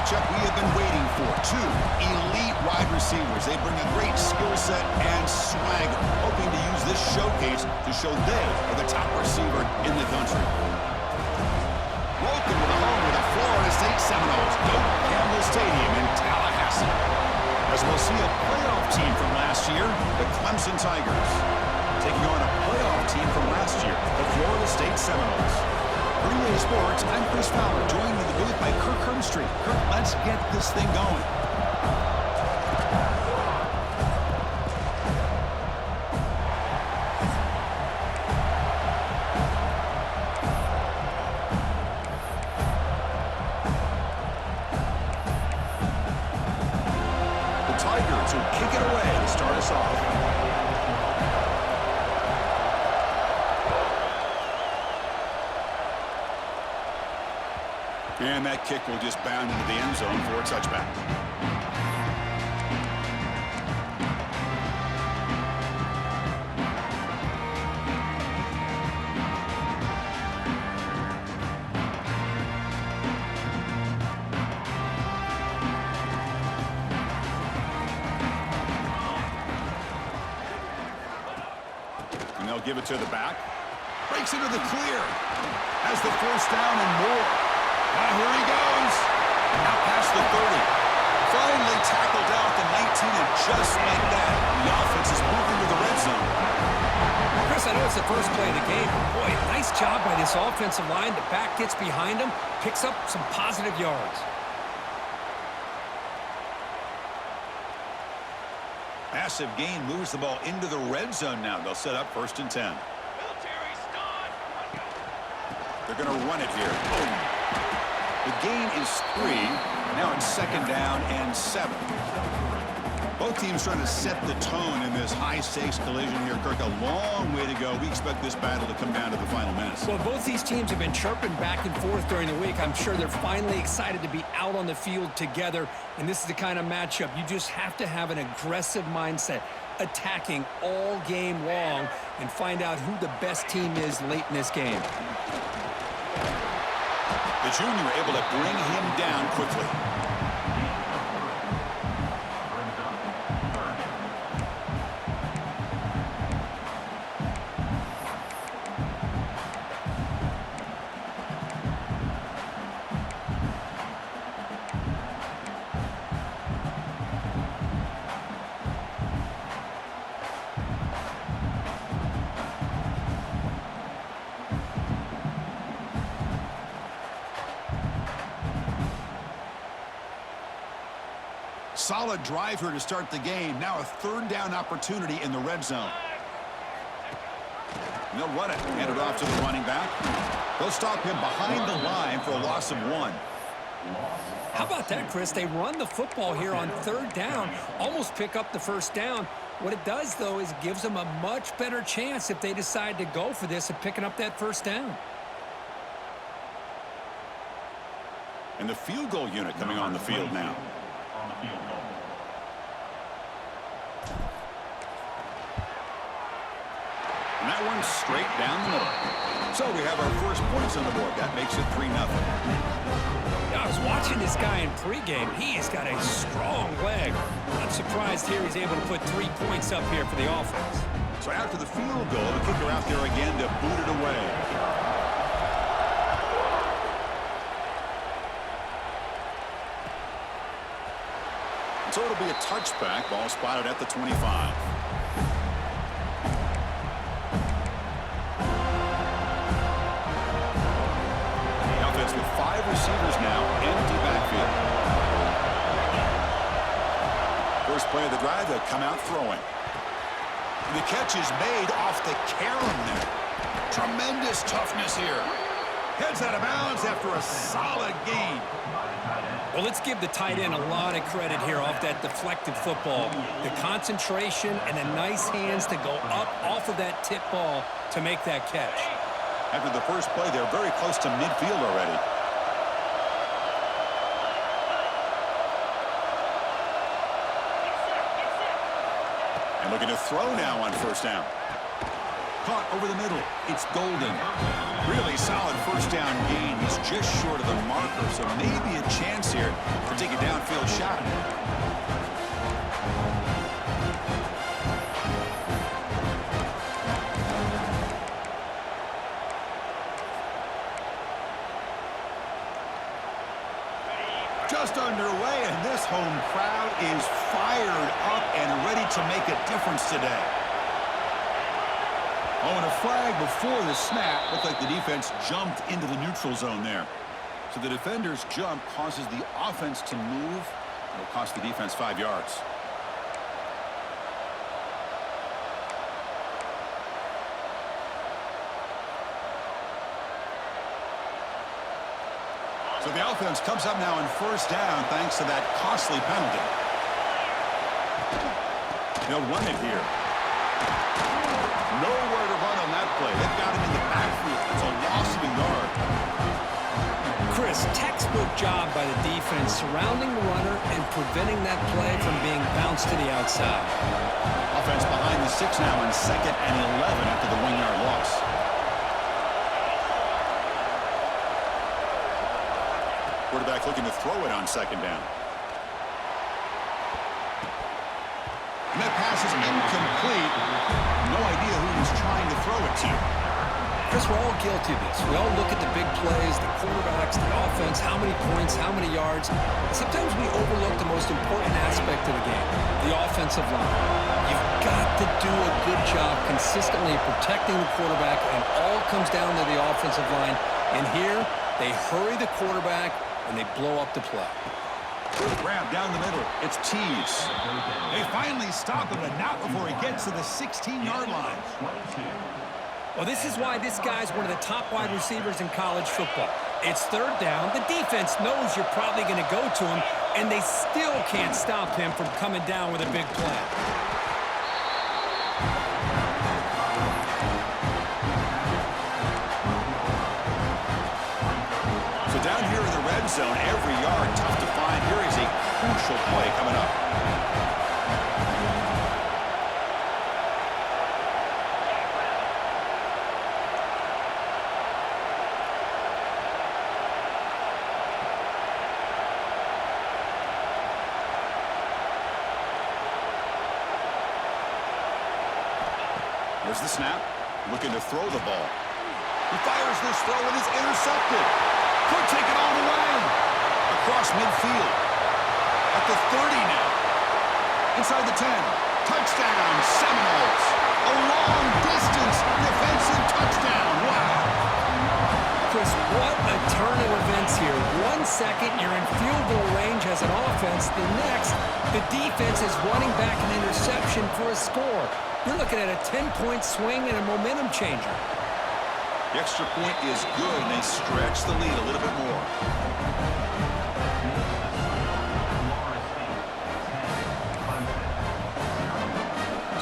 matchup we have been waiting for. Two elite wide receivers. They bring a great skill set and swagger, hoping to use this showcase to show they are the top receiver in the country. Welcome to the home of the Florida State Seminoles, Doak Campbell Stadium in Tallahassee. As we'll see a playoff team from last year, the Clemson Tigers, taking on a playoff team from last year, the Florida State Seminoles. For EA Sports, I'm Chris Fowler, joined in the booth by Kirk Hermstreet. Kirk, let's get this thing going. The Tigers will kick it away to start us off. And that kick will just bound into the end zone for a touchback. And they'll give it to the back. Breaks into the clear. Has the first down and more. Now here he goes. Now past the 30. Finally tackled out the 19, and just like that, the offense is moving to the red zone. Chris, I know it's the first play of the game, but boy, nice job by this offensive line. The back gets behind him, picks up some positive yards. Massive gain moves the ball into the red zone now. They'll set up 1st and 10. They're going to run it here. Boom. The gain is 3. Now it's 2nd down and 7. Both teams trying to set the tone in this high-stakes collision here, Kirk. A long way to go. We expect this battle to come down to the final minutes. Well, both these teams have been chirping back and forth during the week. I'm sure they're finally excited to be out on the field together, and this is the kind of matchup you just have to have an aggressive mindset, attacking all game long, and find out who the best team is late in this game. The junior able to bring him down quickly. Solid drive here to start the game. Now a 3rd down opportunity in the red zone. And they'll run it. Hand it off to the running back. They'll stop him behind the line for a loss of 1. How about that, Chris? They run the football here on 3rd down, almost pick up the 1st down. What it does, though, is it gives them a much better chance if they decide to go for this of picking up that 1st down. And the field goal unit coming on the field now. And that one's straight down the middle. So we have our first points on the board. That makes it 3-0. I was watching this guy in pregame. He has got a strong leg. I'm surprised here he's able to put 3 points up here for the offense. So after the field goal, the kicker out there again to boot it away. So it'll be a touchback. Ball spotted at the 25. The offense with 5 receivers now, empty backfield. First play of the drive, they'll come out throwing. And the catch is made off the carom there. Tremendous toughness here. Heads out of bounds after a solid gain. Well, let's give the tight end a lot of credit here off that deflected football. The concentration and the nice hands to go up off of that tip ball to make that catch. After the first play, they're very close to midfield already. And looking to throw now on 1st down. Caught over the middle. It's Golden. Really solid first down gain. He's just short of the marker, so maybe a chance here to take a downfield shot. Just underway, and this home crowd is fired up and ready to make a difference today. Oh, and a flag before the snap. Looked like the defense jumped into the neutral zone there. So the defender's jump causes the offense to move. It'll cost the defense 5 yards. So the offense comes up now on first down thanks to that costly penalty. They'll run it here. Nowhere to run on that play. They've got him in the backfield. It's a loss of a yard. Chris, textbook job by the defense surrounding the runner and preventing that play from being bounced to the outside. Offense behind the 6 now on 2nd and 11 after the 1-yard loss. Quarterback looking to throw it on 2nd down. And that pass is incomplete. No idea who he's trying to throw it to. Chris, we're all guilty of this. We all look at the big plays, the quarterbacks, the offense, how many points, how many yards. And sometimes we overlook the most important aspect of the game, the offensive line. You've got to do a good job consistently protecting the quarterback, and all comes down to the offensive line. And here, they hurry the quarterback, and they blow up the play. Grab down the middle. It's Tease. They finally stop him, but not before he gets to the 16-yard line. Well, this is why this guy's one of the top wide receivers in college football. It's 3rd down. The defense knows you're probably going to go to him, and they still can't stop him from coming down with a big play. So down here in the red zone, every yard tough to find. Here is a crucial play coming up. There's the snap. Looking to throw the ball. He fires this throw and is intercepted. Could take it all the way. Across midfield. At the 30 now. Inside the 10. Touchdown, Seminoles. A long distance defensive touchdown. Wow. Chris, what a turn of events here. 1 second, you're in field goal range as an offense. The next, the defense is running back an interception for a score. You're looking at a 10-point swing and a momentum changer. The extra point is good, and they stretch the lead a little bit more.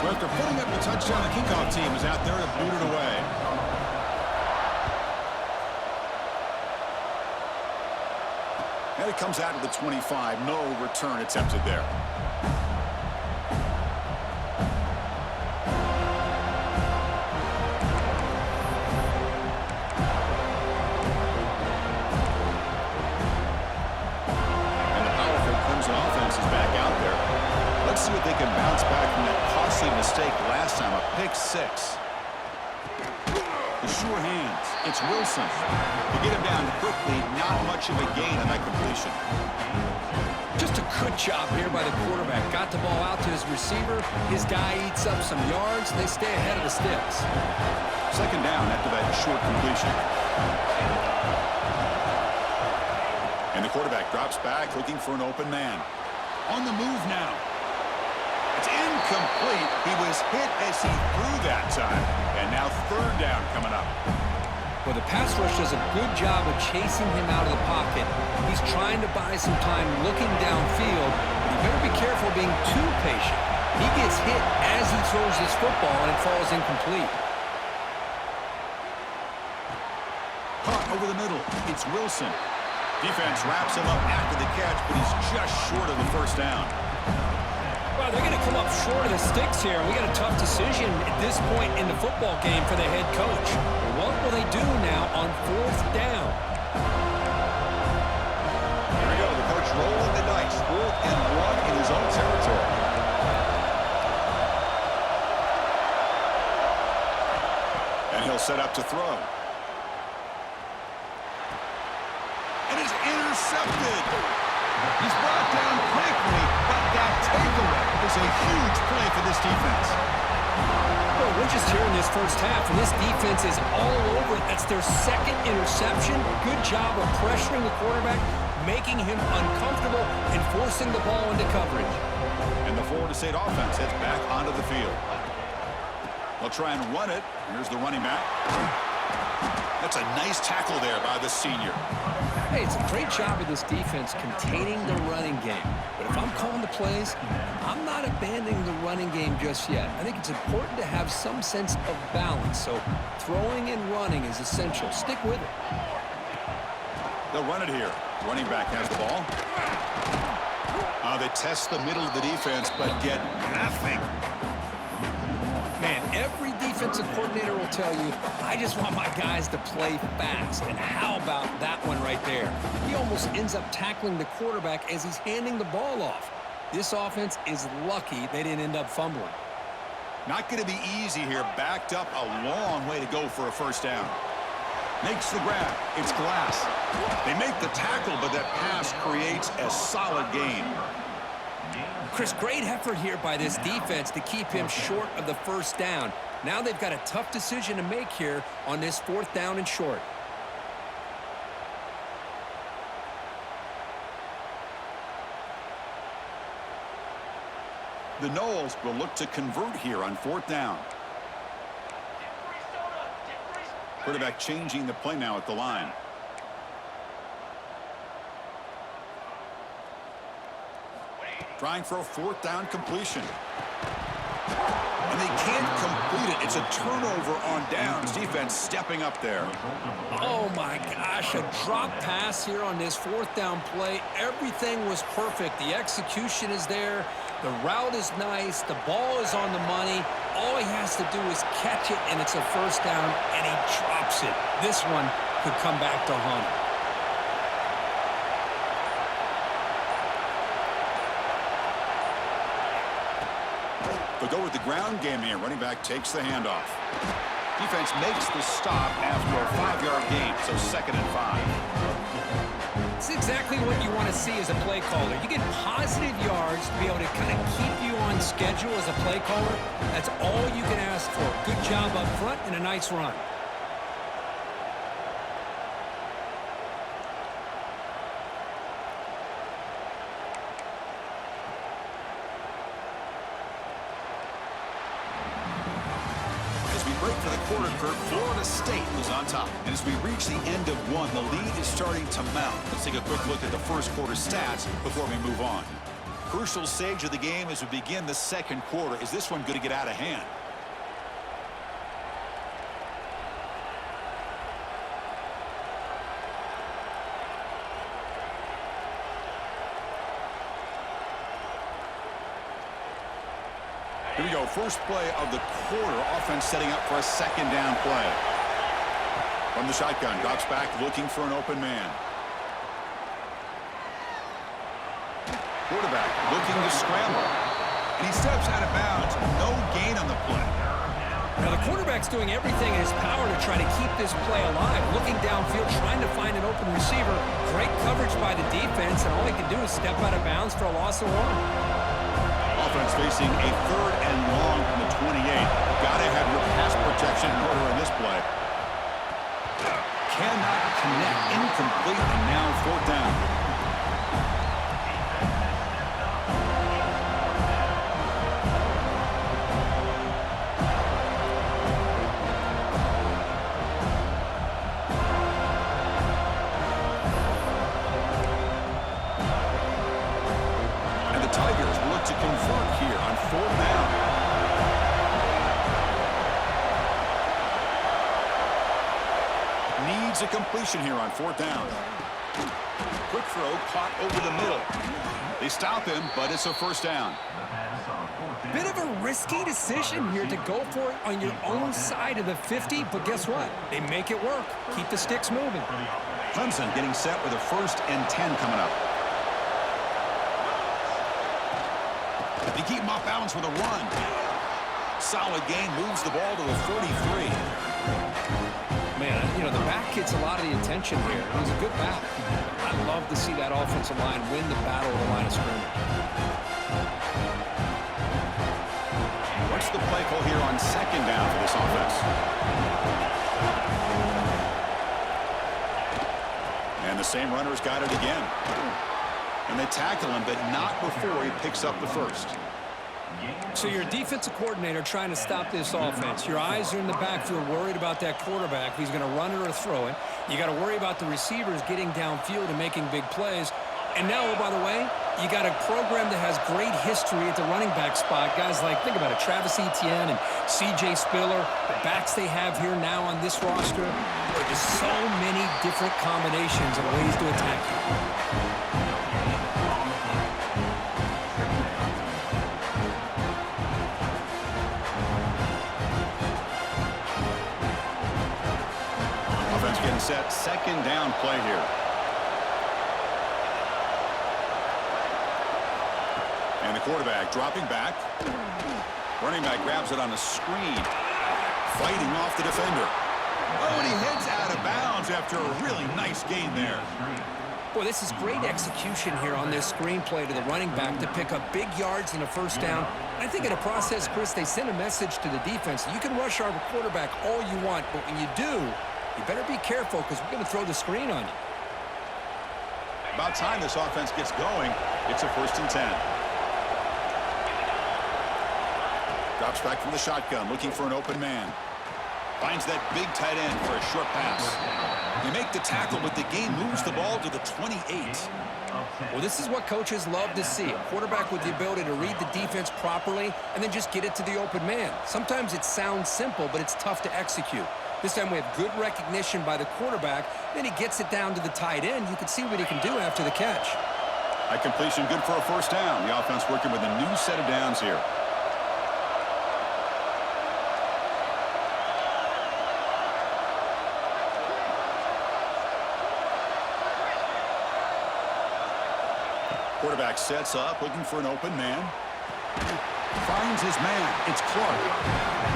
So after putting up the touchdown, the kickoff team is out there to boot it away. And it comes out to the 25. No return attempted there. Let's see if they can bounce back from that costly mistake last time, a pick 6. The sure hands. It's Wilson. To get him down quickly, not much of a gain on that completion. Just a good job here by the quarterback. Got the ball out to his receiver. His guy eats up some yards. They stay ahead of the sticks. 2nd down after that short completion. And the quarterback drops back looking for an open man. On the move now. It's incomplete. He was hit as he threw that time. And now 3rd down coming up. Well, the pass rush does a good job of chasing him out of the pocket. He's trying to buy some time looking downfield, but you better be careful being too patient. He gets hit as he throws this football, and it falls incomplete. Caught over the middle. It's Wilson. Defense wraps him up after the catch, but he's just short of the 1st down. Well, they're going to come up short of the sticks here. We got a tough decision at this point in the football game for the head coach. What will they do now on 4th down? Here we go. The coach rolling the dice. 4th and 1 in his own territory. And he'll set up to throw. And it's intercepted. He's brought down quickly, but that takeaway is a huge play for this defense. Well, we're just here in this first half, and this defense is all over it. That's their 2nd interception. Good job of pressuring the quarterback, making him uncomfortable, and forcing the ball into coverage. And the Florida State offense heads back onto the field. They'll try and run it. Here's the running back. That's a nice tackle there by the senior. Hey, it's a great job of this defense containing the running game. But if I'm calling the plays, I'm not abandoning the running game just yet. I think it's important to have some sense of balance. So throwing and running is essential. Stick with it. They'll run it here. Running back has the ball. They test the middle of the defense, but get nothing. Man, every defensive coordinator will tell you, I just want my guys to play fast. And how about that one right there? He almost ends up tackling the quarterback as he's handing the ball off. This offense is lucky they didn't end up fumbling. Not going to be easy here. Backed up a long way to go for a first down. Makes the grab. It's Glass. They make the tackle, but that pass creates a solid gain. Chris, great effort here by this defense to keep him short of the first down. Now they've got a tough decision to make here on this 4th down and short. The Noles will look to convert here on 4th down. Quarterback changing the play now at the line. Trying for a 4th down completion. And they can't complete it. It's a turnover on downs. Defense stepping up there. Oh, my gosh. A drop pass here on this 4th down play. Everything was perfect. The execution is there. The route is nice. The ball is on the money. All he has to do is catch it, and it's a first down, and he drops it. This one could come back to haunt him. They'll go with the ground game here. Running back takes the handoff. Defense makes the stop after a 5-yard gain, so 2nd and 5. It's exactly what you want to see as a play caller. You get positive yards to be able to kind of keep you on schedule as a play caller. That's all you can ask for. Good job up front and a nice run. Break for the quarter, Kurt. Florida State was on top. And as we reach the end of one, the lead is starting to mount. Let's take a quick look at the first quarter stats before we move on. Crucial stage of the game as we begin the second quarter. Is this one going to get out of hand? Here we go. First play of the quarter. Offense setting up for a 2nd down play. From the shotgun. Drops back looking for an open man. Quarterback looking to scramble. And he steps out of bounds. No gain on the play. Now the quarterback's doing everything in his power to try to keep this play alive. Looking downfield, trying to find an open receiver. Great coverage by the defense, and all he can do is step out of bounds for a loss of 1. Offense facing a 3rd and long from the 28. Gotta have your pass protection in order in this play. Cannot connect. Incomplete, and now 4th down. Tigers will look to convert here on 4th down. Needs a completion here on 4th down. Quick throw caught over the middle. They stop him, but it's a first down. Bit of a risky decision here to go for it on your own side of the 50, but guess what? They make it work. Keep the sticks moving. Clemson getting set with a 1st and 10 coming up. They keep him off balance with a run. Solid gain, moves the ball to the 33. Man, you know, the back gets a lot of the attention here. He's a good back. I'd love to see that offensive line win the battle of the line of scrimmage. What's the play call here on 2nd down for this offense? And the same runner's got it again. And they tackle him, but not before he picks up the 1st. So you're a defensive coordinator trying to stop this offense. Your eyes are in the backfield worried about that quarterback. If he's going to run it or throw it. You got to worry about the receivers getting downfield and making big plays. And now, oh, by the way, you got a program that has great history at the running back spot. Guys like, think about it, Travis Etienne and C.J. Spiller, the backs they have here now on this roster. There are just so many different combinations of ways to attack you. Getting set, 2nd down play here. And the quarterback dropping back. Running back grabs it on a screen. Fighting off the defender. Oh, and he heads out of bounds after a really nice gain there. Boy, this is great execution here on this screenplay to the running back to pick up big yards and a 1st down. I think in a process, Chris, they send a message to the defense. You can rush our quarterback all you want, but when you do, you better be careful because we're going to throw the screen on you. About time this offense gets going. It's a 1st and 10. Drops back from the shotgun, looking for an open man. Finds that big tight end for a short pass. You make the tackle, but the game moves the ball to the 28. Well, this is what coaches love to see. A quarterback with the ability to read the defense properly and then just get it to the open man. Sometimes it sounds simple, but it's tough to execute. This time we have good recognition by the quarterback. Then he gets it down to the tight end. You can see what he can do after the catch. A completion good for a 1st down. The offense working with a new set of downs here. Quarterback sets up, looking for an open man. Finds his man. It's Clark.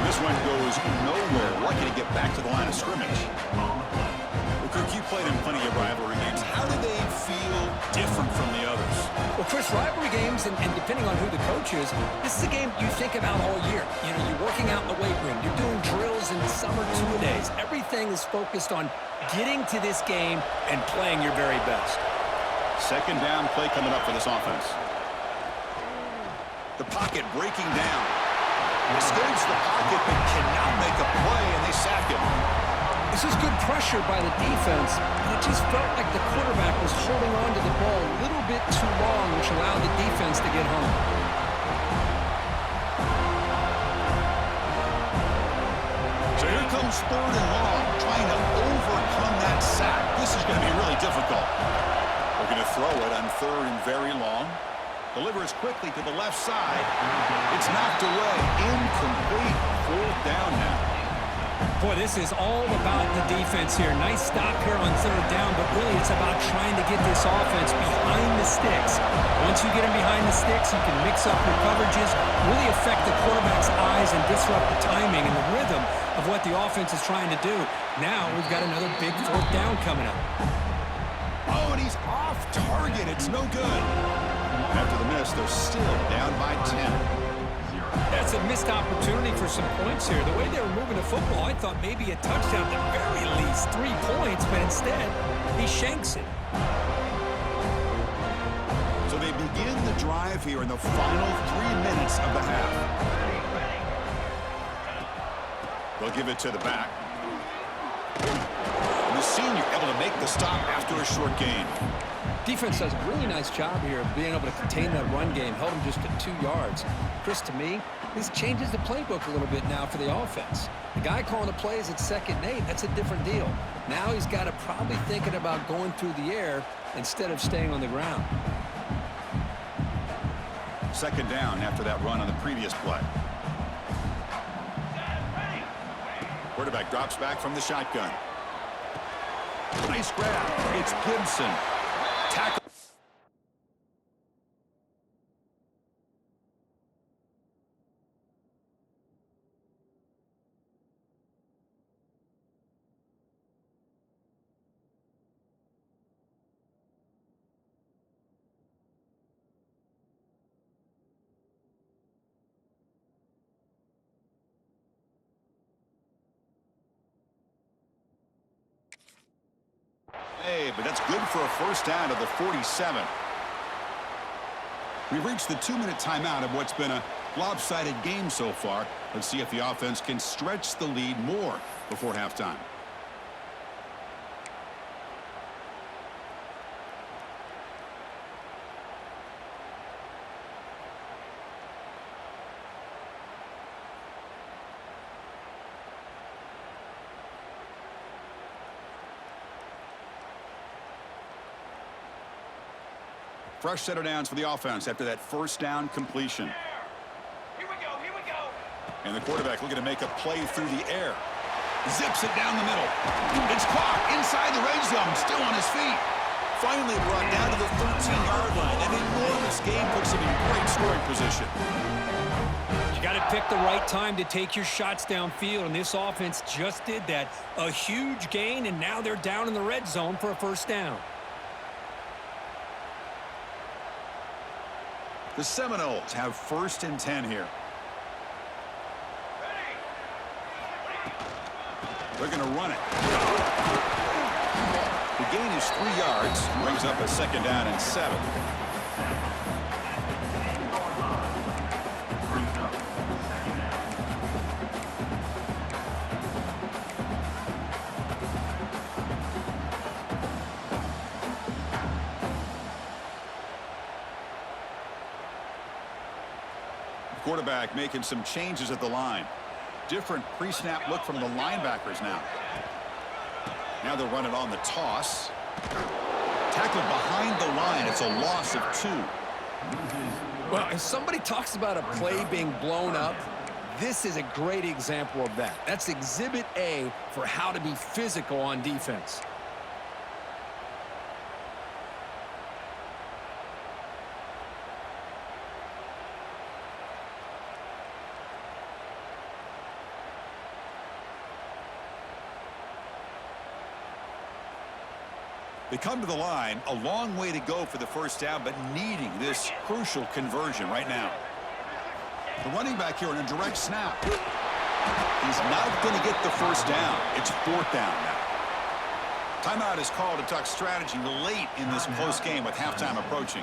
This one goes nowhere. Lucky to get back to the line of scrimmage. Well, Kirk, you played in plenty of rivalry games. How do they feel different from the others? Well, Chris, rivalry games, and depending on who the coach is, this is a game you think about all year. You know, you're working out in the weight room. You're doing drills in the summer 2-a-days. Everything is focused on getting to this game and playing your very best. 2nd down play coming up for this offense. The pocket breaking down. Escapes the pocket but cannot make a play, and they sack him. This is good pressure by the defense, but it just felt like the quarterback was holding on to the ball a little bit too long, which allowed the defense to get home. So here comes 3rd and long, trying to overcome that sack. This is going to be really difficult. Looking to throw it on 3rd and very long. Delivers quickly to the left side. It's knocked away. Incomplete. 4th down now. Boy, this is all about the defense here. Nice stop here on 3rd down, but really it's about trying to get this offense behind the sticks. Once you get them behind the sticks, you can mix up your coverages, really affect the quarterback's eyes and disrupt the timing and the rhythm of what the offense is trying to do. Now we've got another big 4th down coming up. Oh, and he's off target. It's no good. After the miss, they're still down by 10. That's a missed opportunity for some points here. The way they were moving the football, I thought maybe a touchdown at the very least, 3 points, but instead, he shanks it. So they begin the drive here in the final 3 minutes of the half. They'll give it to the back. And the senior able to make the stop after a short gain. Defense does a really nice job here of being able to contain that run game, held him just to 2 yards. Chris, to me, this changes the playbook a little bit now for the offense. The guy calling the plays at 2nd and 8, that's a different deal. Now he's got to probably thinking about going through the air instead of staying on the ground. Second down after that run on the previous play. Quarterback drops back from the shotgun. Nice grab. It's Gibson. Tackle. Hey, but that's good for a first down to the 47. We've reached the 2-minute timeout of what's been a lopsided game so far. Let's see if the offense can stretch the lead more before halftime. Fresh set of downs for the offense after that first down completion. Here we go, here we go. And the quarterback looking to make a play through the air. Zips it down the middle. It's caught inside the red zone, still on his feet. Finally brought down to the 13-yard line. An enormous game puts him in great scoring position. You got to pick the right time to take your shots downfield, and this offense just did that. A huge gain, and now they're down in the red zone for a first down. The Seminoles have 1st and 10 here. They're going to run it. The gain is 3 yards, brings up a second down and 7. Quarterback making some changes at the line. Different pre-snap look from the linebackers now. Now they'll run it on the toss. Tackled behind the line. It's a loss of 2. Well, if somebody talks about a play being blown up, this is a great example of that. That's Exhibit A for how to be physical on defense. They come to the line, a long way to go for the first down, but needing this crucial conversion right now. The running back here in a direct snap. He's not going to get the first down. It's 4th down now. Timeout is called to talk strategy late in this close game with halftime approaching.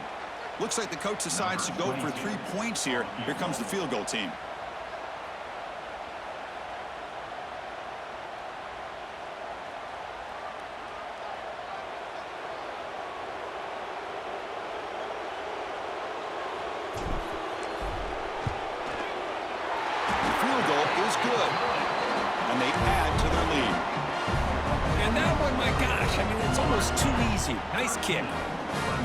Looks like the coach decides to go for 3 points here. Here comes the field goal team. Good. And they add to their lead. And that one, my gosh, I mean, it's almost too easy. Nice kick.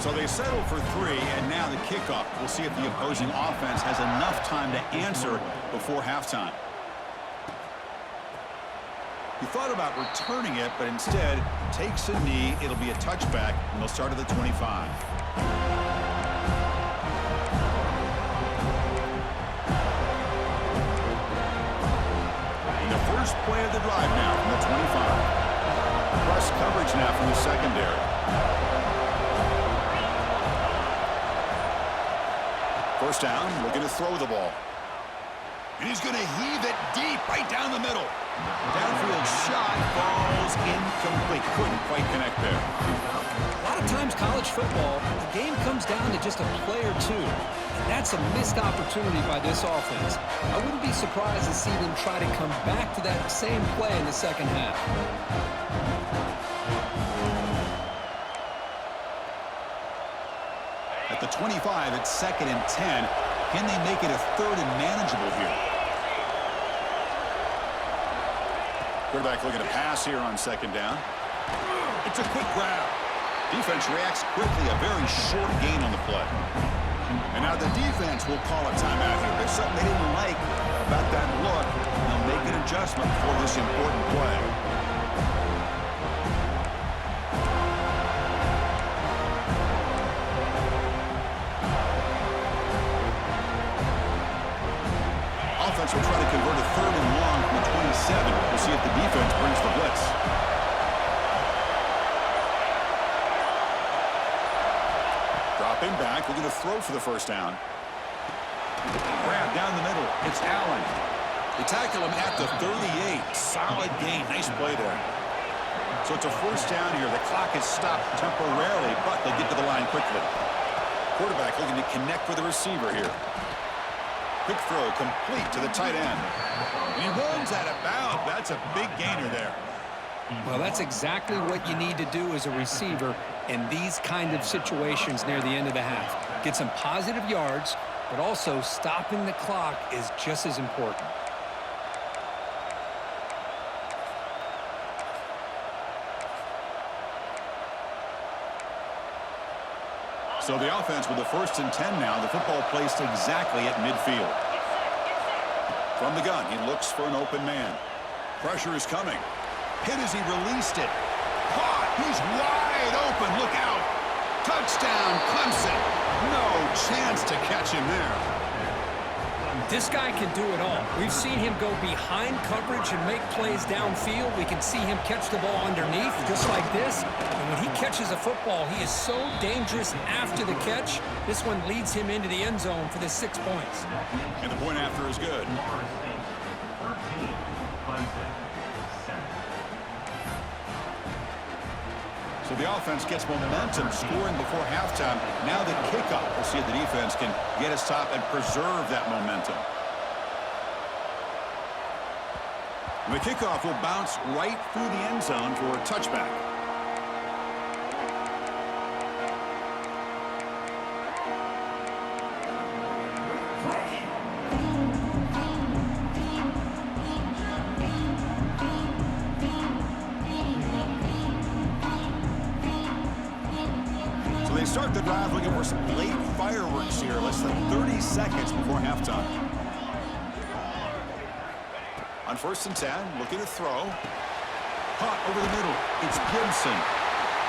So they settle for 3, and now the kickoff. We'll see if the opposing offense has enough time to answer before halftime. He thought about returning it, but instead takes a knee. It'll be a touchback, and they'll start at the 25. First play of the drive now from the 25. Press coverage now from the secondary. First down, looking to throw the ball. And he's going to heave it deep right down the middle. Downfield shot falls incomplete. Couldn't quite connect there. A lot of times college football, the game comes down to just a play or two. And that's a missed opportunity by this offense. I wouldn't be surprised to see them try to come back to that same play in the second half. At the 25, it's 2nd and 10. Can they make it a 3rd and manageable here? Quarterback looking to pass here on 2nd down. It's a quick grab. Defense reacts quickly. A very short gain on the play. And now the defense will call a timeout here. There's something they didn't like about that look. They'll make an adjustment for this important play. Offense will try to convert a 3rd and long from the 27. We'll see if the defense brings the blitz. Dropping back, looking to throw for the first down. Grab down the middle. It's Allen. They tackle him at the 38. Solid gain. Nice play there. So it's a first down here. The clock is stopped temporarily, but they'll get to the line quickly. Quarterback looking to connect with the receiver here. Quick throw complete to the tight end. And he runs out of bounds. That's a big gainer there. Well, that's exactly what you need to do as a receiver in these kind of situations near the end of the half. Get some positive yards, but also stopping the clock is just as important. So the offense with the 1st and 10 now. The football placed exactly at midfield. From the gun, he looks for an open man. Pressure is coming. Hit as he released it. Caught. He's wide open. Look out. Touchdown, Clemson. No chance to catch him there. This guy can do it all. We've seen him go behind coverage and make plays downfield. We can see him catch the ball underneath, just like this. And when he catches a football, he is so dangerous after the catch. This one leads him into the end zone for the 6 points. And the point after is good. So the offense gets momentum, scoring before halftime. Now the kickoff. We'll see if the defense can get a stop and preserve that momentum. And the kickoff will bounce right through the end zone for a touchback. Start the drive looking for some late fireworks here. Less than 30 seconds before halftime. On 1st and 10, looking to throw. Caught over the middle. It's Gibson.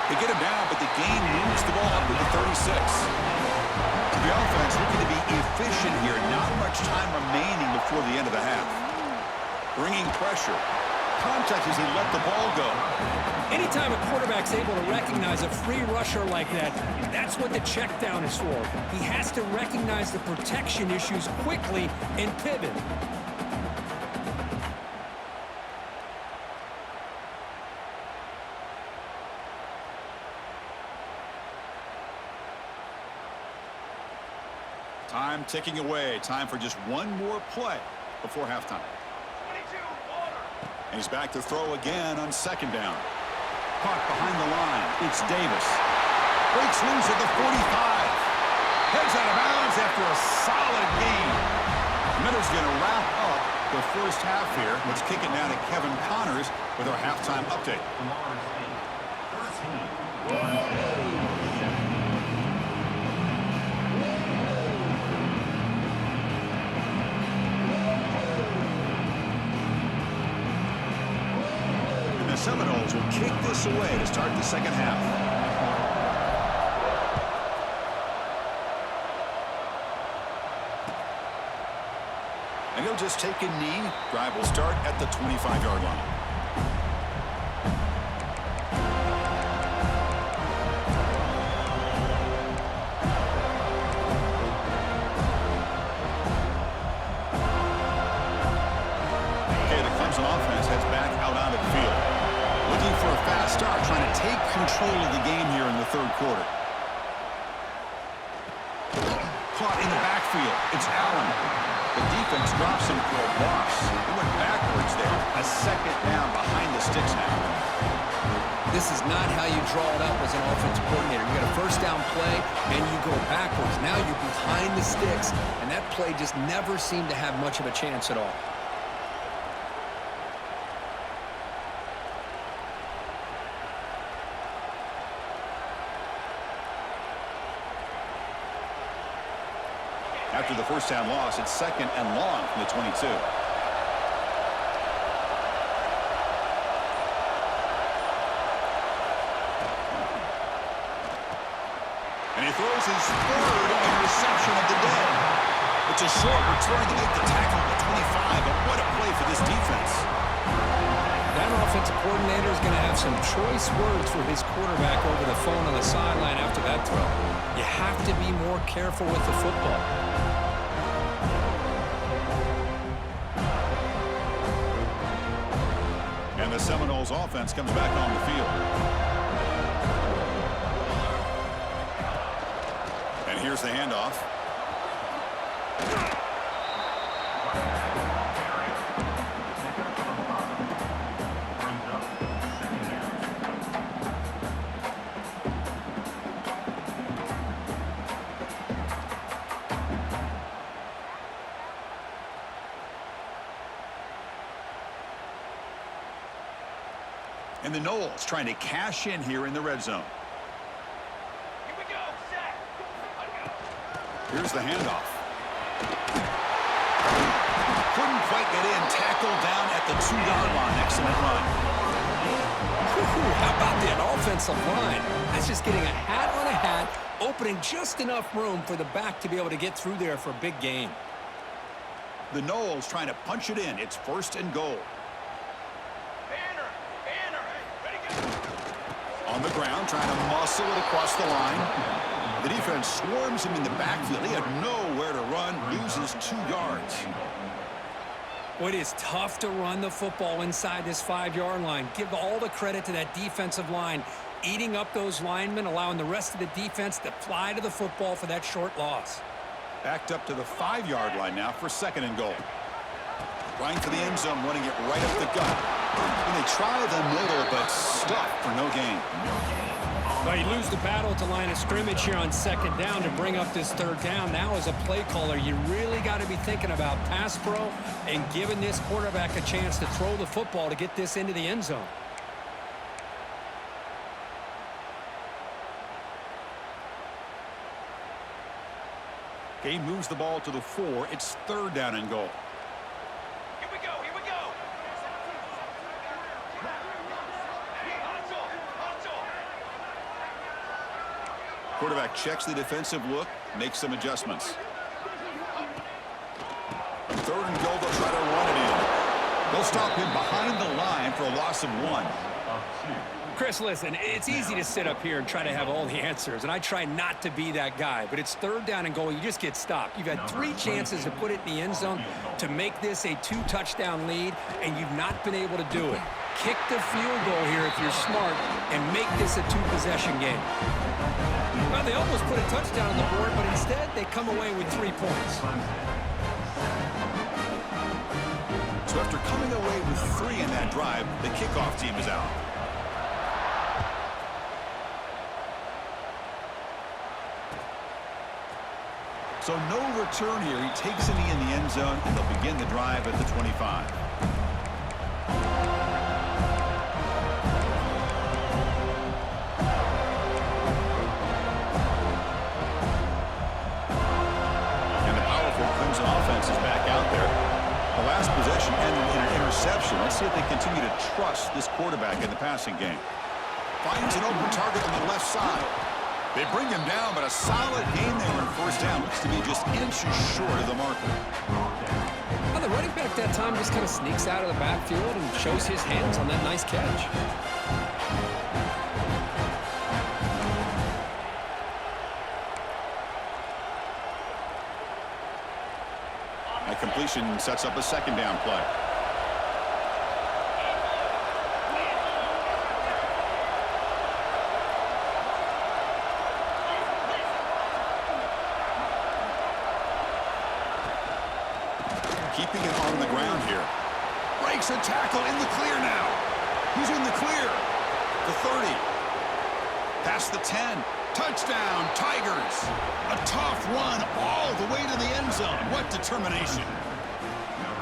They get him down, but the gain moves the ball up to the 36. The offense looking to be efficient here. Not much time remaining before the end of the half. Bringing pressure. Contact as he let the ball go. Anytime a quarterback's able to recognize a free rusher like that, that's what the check down is for. He has to recognize the protection issues quickly and pivot. Time ticking away. Time for just one more play before halftime. 22, order. And he's back to throw again on 2nd down. Caught behind the line. It's Davis. Breaks loose at the 45. Heads out of bounds after a solid gain. Middle's going to wrap up the first half here. Let's kick it now to Kevin Connors with our halftime update. Seminoles will kick this away to start the second half. And he'll just take a knee. Drive will start at the 25-yard line. Okay, the Clemson offense heads back out onto the field. Looking for a fast start, trying to take control of the game here in the 3rd quarter. Caught in the backfield. It's Allen. The defense drops him for a loss. He went backwards there. A 2nd down behind the sticks now. This is not how you draw it up as an offensive coordinator. You got a 1st down play, and you go backwards. Now you're behind the sticks, and that play just never seemed to have much of a chance at all. After the first down loss, it's 2nd and long from the 22. And he throws his 3rd interception of the day. It's a short return to make the tackle at the 25, but what a play for this defense. That offensive coordinator is going to have some choice words for his quarterback over the phone on the sideline after that throw. You have to be more careful with the football. And the Seminoles offense comes back on the field. And here's the handoff. And the Noles trying to cash in here in the red zone. Here we go, set. Here's the handoff. Couldn't quite get in. Tackled down at the 2-yard line. Excellent run. How about that offensive line? That's just getting a hat on a hat, opening just enough room for the back to be able to get through there for a big gain. The Noles trying to punch it in. It's 1st and goal. On the ground, trying to muscle it across the line. The defense swarms him in the backfield. He had nowhere to run, loses 2 yards. Well, it is tough to run the football inside this 5-yard line. Give all the credit to that defensive line, eating up those linemen, allowing the rest of the defense to fly to the football for that short loss. Backed up to the 5-yard line now for 2nd and goal. Going for the end zone, running it right up the gut. And they try the middle, but stuffed for no gain. Well, you lose the battle at the line of scrimmage here on 2nd down to bring up this 3rd down. Now as a play caller, you really got to be thinking about pass pro and giving this quarterback a chance to throw the football to get this into the end zone. Game moves the ball to the 4. It's 3rd down and goal. Here we go, here we go. Quarterback checks the defensive look, makes some adjustments. 3rd and goal, they'll try to run it in. They'll stop him behind the line for a loss of 1. Chris, listen, it's easy to sit up here and try to have all the answers, and I try not to be that guy, but it's 3rd down and goal. You just get stopped. You've had 3 chances to put it in the end zone to make this a 2-touchdown lead, and you've not been able to do it. Kick the field goal here if you're smart and make this a 2-possession game. Well, they almost put a touchdown on the board, but instead they come away with 3 points. So after coming away with 3 in that drive, the kickoff team is out. So no return here. He takes a knee in the end zone, and they'll begin the drive at the 25. And the powerful Clemson offense is back out there. The last possession ended in an interception. Let's see if they continue to trust this quarterback in the passing game. Finds an open target on the left side. They bring him down, but a solid gain there on 1st down. Looks to be just inches short of the marker. Well, the running back that time just kind of sneaks out of the backfield and shows his hands on that nice catch. That completion sets up a 2nd down play. Keeping it on the ground here. Breaks a tackle in the clear now. He's in the clear. The 30. Past the 10. Touchdown, Tigers. A tough run all the way to the end zone. What determination.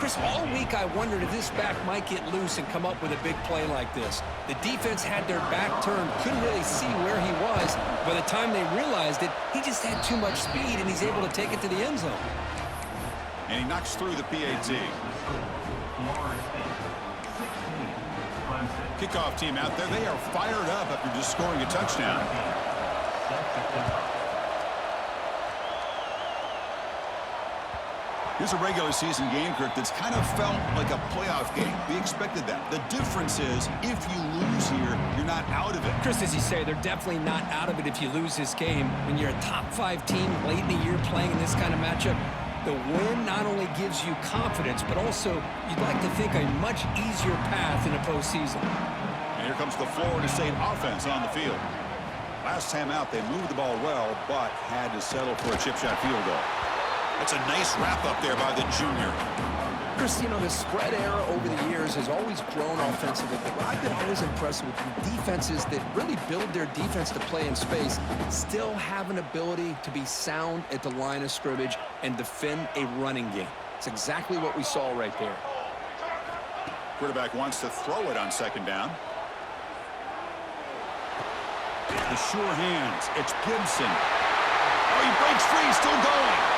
Chris, all week I wondered if this back might get loose and come up with a big play like this. The defense had their back turned, couldn't really see where he was. By the time they realized it, he just had too much speed, and he's able to take it to the end zone. And he knocks through the PAT. Kickoff team out there. They are fired up after just scoring a touchdown. Here's a regular season game, Kirk, that's kind of felt like a playoff game. We expected that. The difference is, if you lose here, you're not out of it. Chris, as you say, they're definitely not out of it if you lose this game. When you're a top-5 team late in the year playing in this kind of matchup, the win not only gives you confidence, but also you'd like to think a much easier path in the postseason. And here comes the Florida State offense on the field. Last time out, they moved the ball well, but had to settle for a chip shot field goal. That's a nice wrap up there by the junior. Chris, you know, the spread era over the years has always grown offensively, but what I've been always impressed with the defenses that really build their defense to play in space still have an ability to be sound at the line of scrimmage and defend a running game. It's exactly what we saw right there. Quarterback wants to throw it on second down. The sure hands. It's Gibson. Oh, he breaks free. Still going.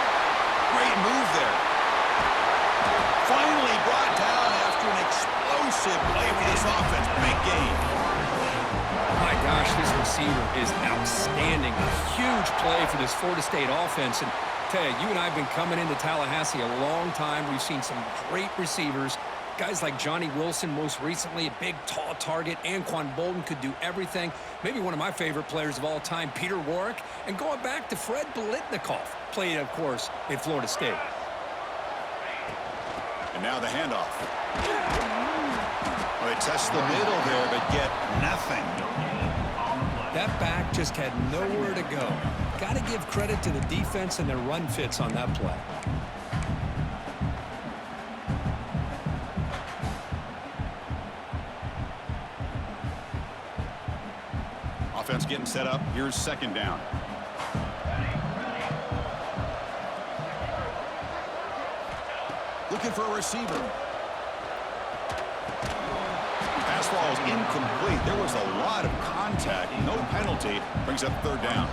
Great move there. Finally brought down after an explosive play for this offense. Big game. My gosh, this receiver is outstanding. A huge play for this Florida State offense. And tell you, you and I have been coming into Tallahassee a long time. We've seen some great receivers. Guys like Johnny Wilson, most recently, a big, tall target. Anquan Bolden could do everything. Maybe one of my favorite players of all time, Peter Warrick. And going back to Fred Biletnikoff, played, of course, at Florida State. And now the handoff. Well, they test the middle there, but get nothing. That back just had nowhere to go. Got to give credit to the defense and their run fits on that play. Offense getting set up. Here's second down. Looking for a receiver. Pass ball is incomplete. There was a lot of contact. No penalty. Brings up third down.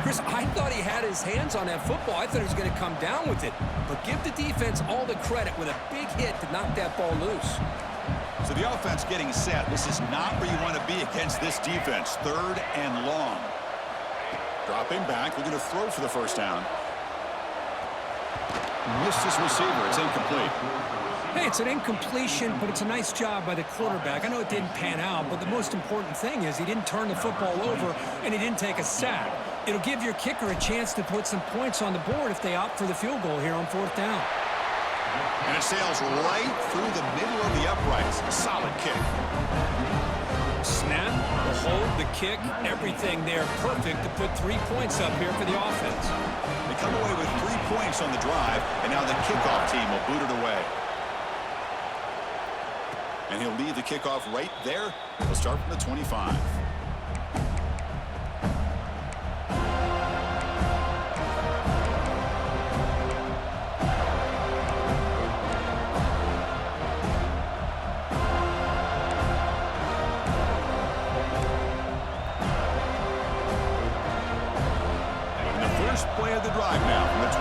Chris, I thought he had his hands on that football. I thought he was going to come down with it. But give the defense all the credit with a big hit to knock that ball loose. So the offense getting set. This is not where you want to be against this defense. Third and long. Dropping back. We're going to throw for the first down. Missed his receiver. It's incomplete. Hey, it's an incompletion, but it's a nice job by the quarterback. I know it didn't pan out, but the most important thing is he didn't turn the football over and he didn't take a sack. It'll give your kicker a chance to put some points on the board if they opt for the field goal here on fourth down. And it sails right through the middle of the uprights. A solid kick. Snap, the hold, the kick, everything there perfect to put 3 points up here for the offense. They come away with 3 points on the drive, and now the kickoff team will boot it away. And he'll leave the kickoff right there. He'll start from the 25. Play of the drive now from the 25.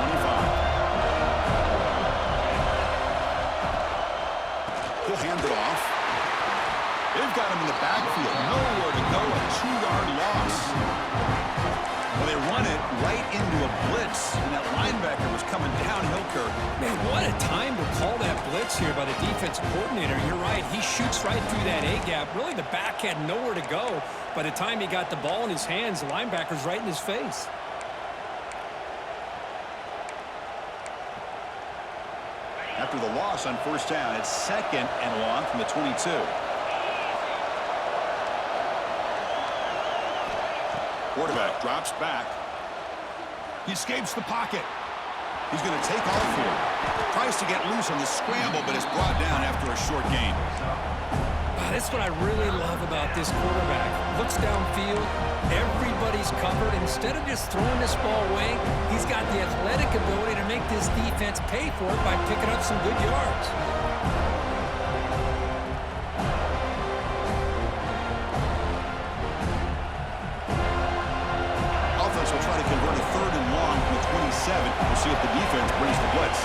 He'll hand it off. They've got him in the backfield. Nowhere to go. A 2-yard loss. Well, they run it right into a blitz, and that linebacker was coming downhill, Kirk. Man, what a time to call that blitz here by the defensive coordinator. You're right. He shoots right through that A-gap. Really, the back had nowhere to go. By the time he got the ball in his hands, the linebacker's right in his face. After the loss on first down, it's second and long from the 22. Quarterback drops back. He escapes the pocket. He's going to take off here. Tries to get loose on the scramble, but is brought down after a short gain. This is what I really love about this quarterback. Looks downfield, everybody's covered. Instead of just throwing this ball away, he's got the athletic ability to make this defense pay for it by picking up some good yards. Offense will try to convert a 3rd and long from the 27. We'll see if the defense brings the blitz.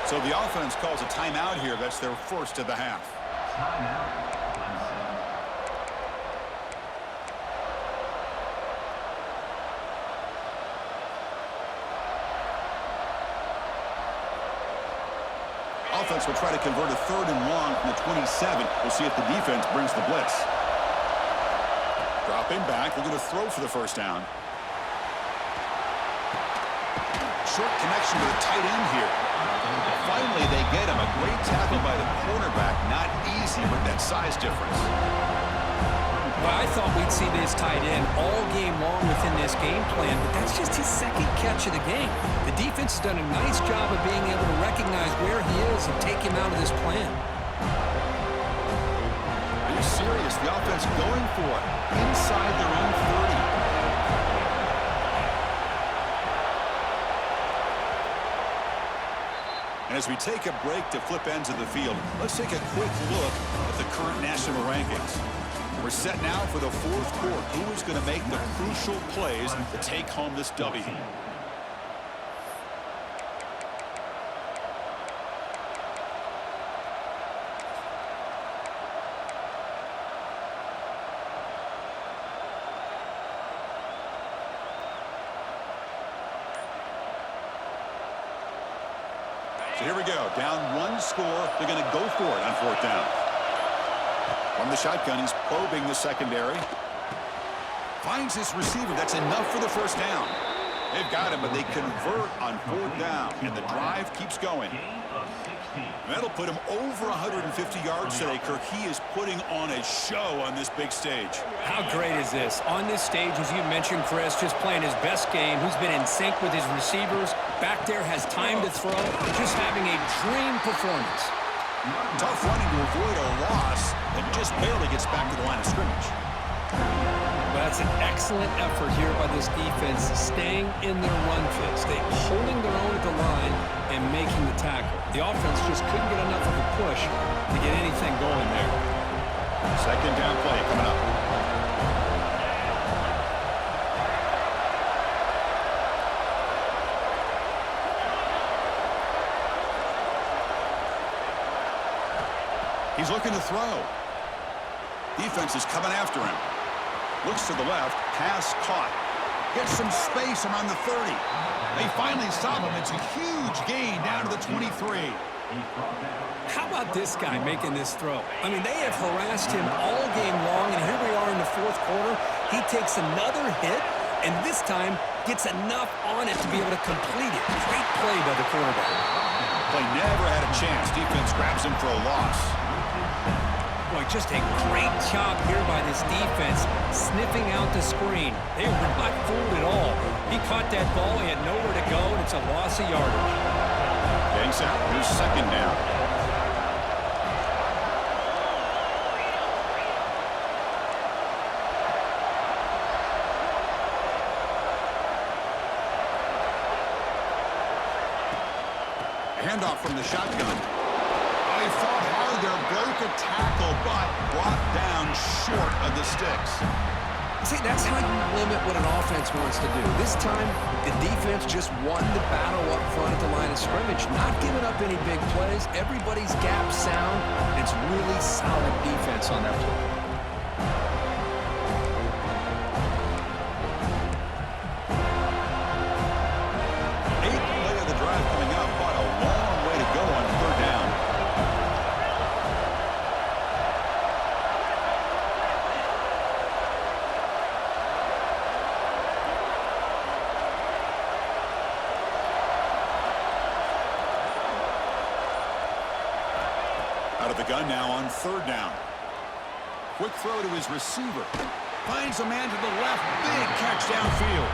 So the offense calls a timeout here. That's their first of the half. Offense will try to convert a 3rd and long from the 27. We'll see if the defense brings the blitz. Dropping back, looking to throw for the first down. Short connection to the tight end here. Finally, they get him. A great tackle by the cornerback. Not easy with that size difference. Well, I thought we'd see this tight end all game long within this game plan, but that's just his 2nd catch of the game. The defense has done a nice job of being able to recognize where he is and take him out of this plan. Are you serious? The offense going for it inside their own 30. And as we take a break to flip ends of the field, let's take a quick look at the current national rankings. We're set now for the 4th quarter. Who is going to make the crucial plays to take home this W? So here we go. Down 1 score. They're going to go for it on 4th down. From the shotgun, he's probing the secondary. Finds his receiver. That's enough for the first down. They've got him, but they convert on 4th down, and the drive keeps going. And that'll put him over 150 yards today, Kirk. He is putting on a show on this big stage. How great is this? On this stage, as you mentioned, Chris, just playing his best game. He's been in sync with his receivers. Back there, has time to throw. Just having a dream performance. Tough running to avoid a loss, and just barely gets back to the line of scrimmage. Well, that's an excellent effort here by this defense, staying in their run fits. They holding their own at the line and making the tackle. The offense just couldn't get enough of a push to get anything going there. 2nd down play coming up. He's looking to throw. Defense is coming after him. Looks to the left. Pass caught. Gets some space around the 30. They finally stop him. It's a huge gain down to the 23. How about this guy making this throw? I mean, they have harassed him all game long, and here we are in the 4th quarter. He takes another hit, and this time gets enough on it to be able to complete it. Great play by the quarterback. Play never had a chance. Defense grabs him for a loss. Boy, just a great job here by this defense, sniffing out the screen. They were not fooled at all. He caught that ball, he had nowhere to go, and it's a loss of yardage. Getting set. Here's 2nd down. Handoff from the shotgun. Oh, he fought hard there, broke a tackle, but brought down short of the sticks. See, that's how you limit what an offense wants to do. This time, the defense just won the battle up front at the line of scrimmage, not giving up any big plays. Everybody's gap sound. It's really solid defense on that play. Eighth play of the drive coming up, but a long way to go on 3rd down. Out of the gun now on 3rd down. Quick throw to his receiver. Finds a man to the left. Big catch downfield.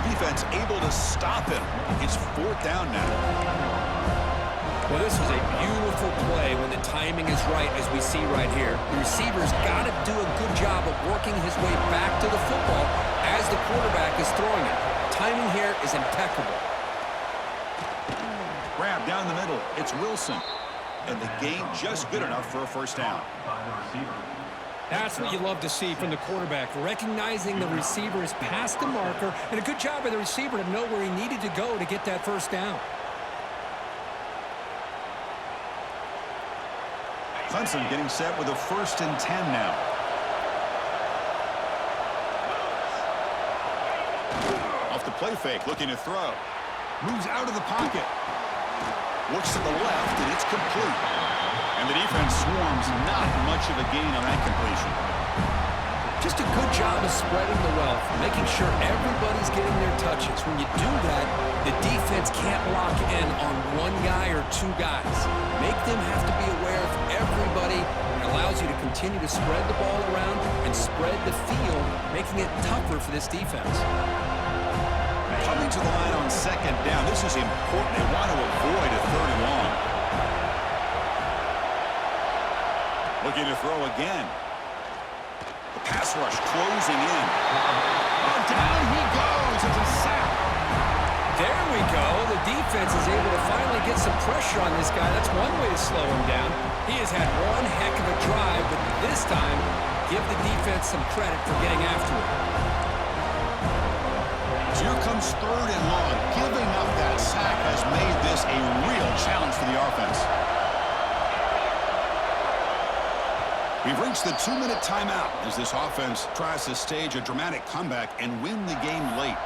defense able to stop him. It's 4th down now. Well, this is a beautiful play when the timing is right, as we see right here. The receiver's got to do a good job of working his way back to the football as the quarterback is throwing it. Timing here is impeccable. Grab down the middle. It's Wilson. And the gain just good enough for a 1st down. That's what you love to see from the quarterback, recognizing the receiver is past the marker, and a good job by the receiver to know where he needed to go to get that 1st down. Clemson getting set with a 1st and 10 now. Off the play fake, looking to throw. Moves out of the pocket. Looks to the left, and it's complete. And the defense swarms. Not much of a gain on that completion. Just a good job of spreading the wealth, making sure everybody's getting their touches. When you do that, the defense can't lock in on one guy or 2 guys. Make them have to be aware of everybody. It allows you to continue to spread the ball around and spread the field, making it tougher for this defense. Coming to the line on 2nd down. This is important. They want to avoid a 3rd and long. Looking to throw again. The pass rush closing in. Oh, down he goes. It's a sack. There we go. The defense is able to finally get some pressure on this guy. That's one way to slow him down. He has had one heck of a drive, but this time, give the defense some credit for getting after it. So here comes 3rd and long. Giving up that sack has made this a real challenge for the offense. We've reached the 2-minute timeout as this offense tries to stage a dramatic comeback and win the game late.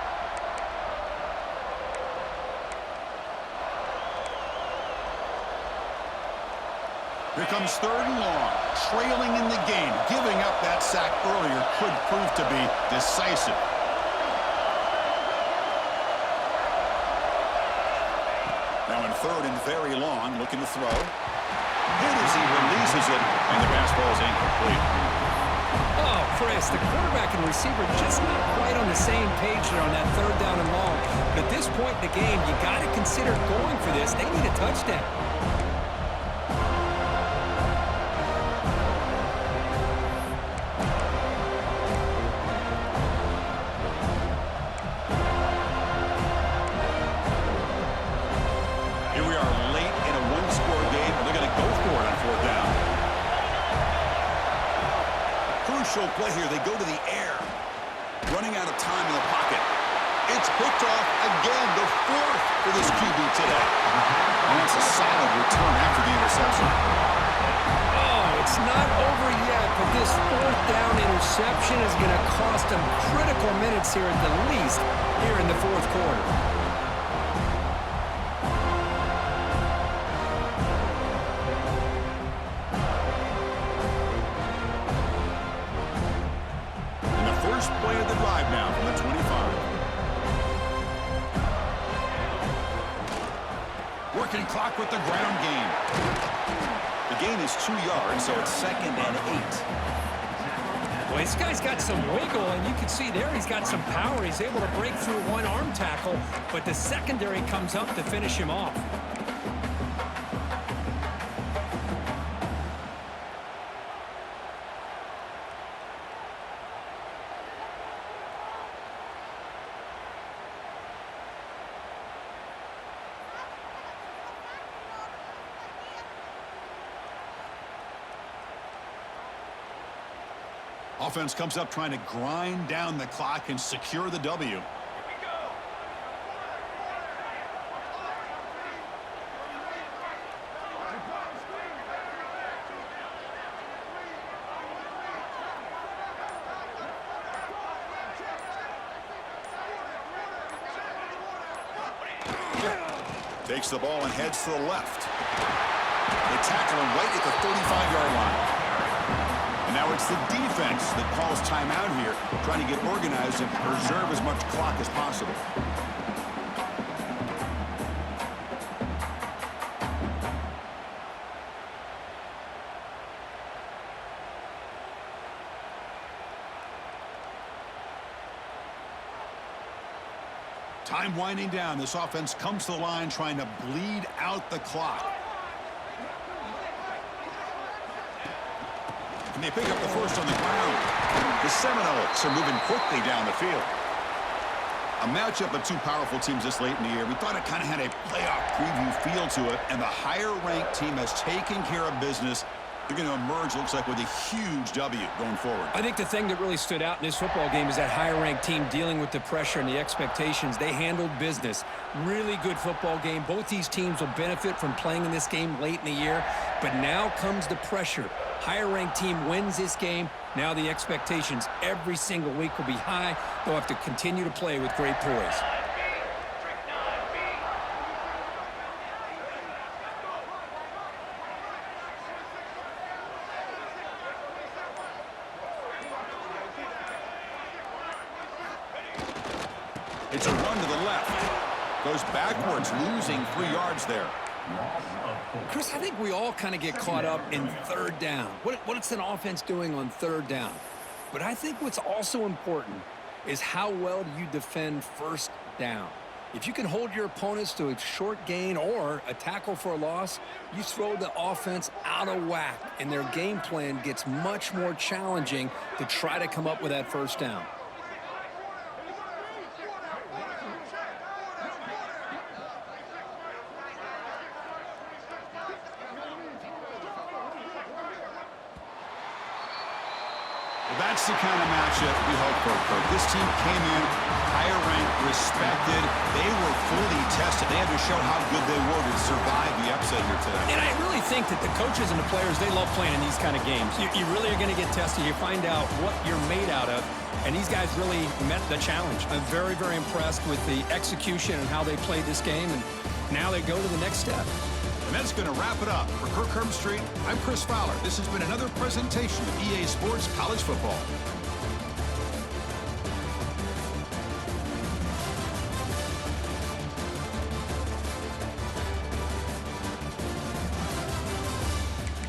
Here comes 3rd and long. Trailing in the game. Giving up that sack earlier could prove to be decisive. Now in 3rd and very long, looking to throw. Hit as he releases it, and the pass ball is incomplete. Oh, Chris, the quarterback and receiver just not quite on the same page there on that 3rd down and long. But at this point in the game, you got to consider going for this. They need a touchdown. Here we are late in a 1-score game, and they're going to go for it on 4th down. Crucial play here. They go to the air. Running out of time in the pocket. It's picked off again, the 4th for this QB today. And that's a solid return after the interception. Oh, it's not over yet, but this 4th down interception is going to cost them critical minutes here at the least here in the 4th quarter. Play of the drive now from the 25. Working clock with the ground game. The gain is 2 yards, so it's 2nd and 8. Well, this guy's got some wiggle, and you can see there he's got some power. He's able to break through one arm tackle, but the secondary comes up to finish him off. Offense comes up trying to grind down the clock and secure the W. Takes the ball and heads to the left. They tackle him right at the 35-yard line. And now it's the defense that calls timeout here, trying to get organized and preserve as much clock as possible. Time winding down. This offense comes to the line trying to bleed out the clock. And they pick up the first on the ground. The Seminoles are moving quickly down the field. A matchup of two powerful teams this late in the year. We thought it kind of had a playoff preview feel to it, and the higher-ranked team has taken care of business. They're going to emerge, looks like, with a huge W going forward. I think the thing that really stood out in this football game is that higher-ranked team dealing with the pressure and the expectations. They handled business. Really good football game. Both these teams will benefit from playing in this game late in the year, but now comes the pressure. Higher-ranked team wins this game. Now the expectations every single week will be high. They'll have to continue to play with great poise. It's a run to the left. Goes backwards, losing 3 yards there. Chris, I think we all kind of get caught up in third down. What's an offense doing on third down? But I think what's also important is how well do you defend first down. If you can hold your opponents to a short gain or a tackle for a loss, you throw the offense out of whack, and their game plan gets much more challenging to try to come up with that first down. That's the kind of matchup we hope for, Kirk. This team came in higher ranked, respected. They were fully tested. They had to show how good they were to survive the upset here today. And I really think that the coaches and the players, they love playing in these kind of games. You really are going to get tested. You find out what you're made out of. And these guys really met the challenge. I'm very, very impressed with the execution and how they played this game. And now they go to the next step. And that's going to wrap it up. For Kirk Herbstreit, I'm Chris Fowler. This has been another presentation of EA Sports College Football.